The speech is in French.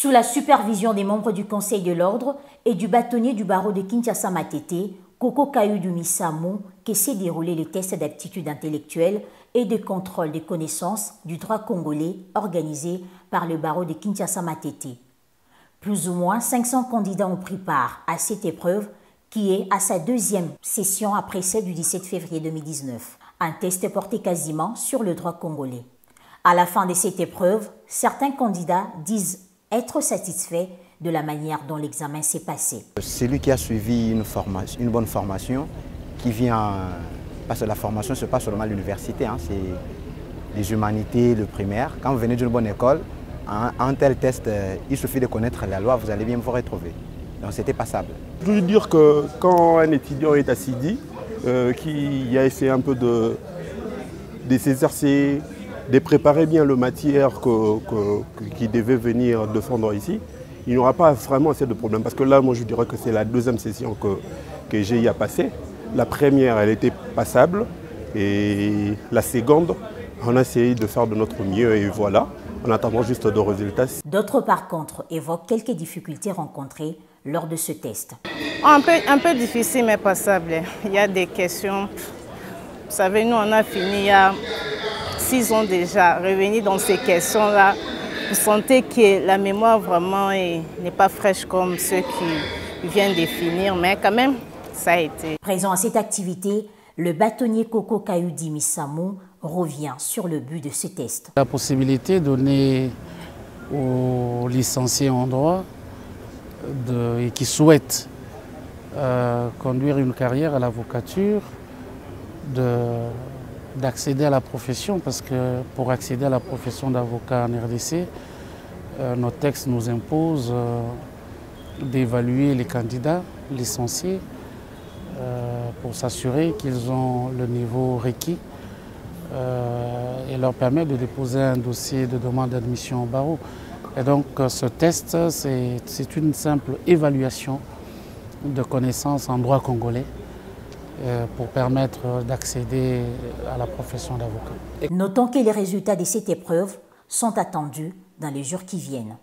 Sous la supervision des membres du Conseil de l'Ordre et du bâtonnier du barreau de Kinshasa Matete, Koko Kayudumi Samou, qui s'est déroulé les tests d'aptitude intellectuelle et de contrôle des connaissances du droit congolais organisés par le barreau de Kinshasa Matete. Plus ou moins 500 candidats ont pris part à cette épreuve qui est à sa deuxième session après celle du 17 février 2019. Un test porté quasiment sur le droit congolais. À la fin de cette épreuve, certains candidats disent être satisfaits de la manière dont l'examen s'est passé. Celui qui a suivi une bonne formation, qui vient, parce que la formation, ce n'est pas seulement l'université, hein, c'est les humanités, le primaire. Quand vous venez d'une bonne école, un tel test, il suffit de connaître la loi, vous allez bien vous retrouver. Donc c'était passable. Je veux dire que quand un étudiant est assidus, qui a essayé un peu de s'exercer, de préparer bien la matière qui devait venir défendre ici, il n'y aura pas vraiment assez de problèmes. Parce que là, moi, je dirais que c'est la deuxième session que j'ai eu à passer. La première, elle était passable. Et la seconde, on a essayé de faire de notre mieux et voilà, en attendant juste de résultats. D'autres, par contre, évoquent quelques difficultés rencontrées lors de ce test. Un peu difficile, mais passable. Il y a des questions. Vous savez, nous, on a fini il y a 6 ans déjà. Revenir dans ces questions-là, vous sentez que la mémoire vraiment n'est pas fraîche comme ceux qui viennent de finir, mais quand même, ça a été. Présent à cette activité, le bâtonnier Koko Kayudumi Samou revient sur le but de ce test. La possibilité donnée aux licenciés en droit et qui souhaitent conduire une carrière à l'avocature d'accéder à la profession, parce que pour accéder à la profession d'avocat en RDC, nos textes nous imposent d'évaluer les candidats licenciés pour s'assurer qu'ils ont le niveau requis et leur permettre de déposer un dossier de demande d'admission au barreau. Et donc ce test, c'est une simple évaluation de connaissances en droit congolais pour permettre d'accéder à la profession d'avocat. Notons que les résultats de cette épreuve sont attendus dans les jours qui viennent.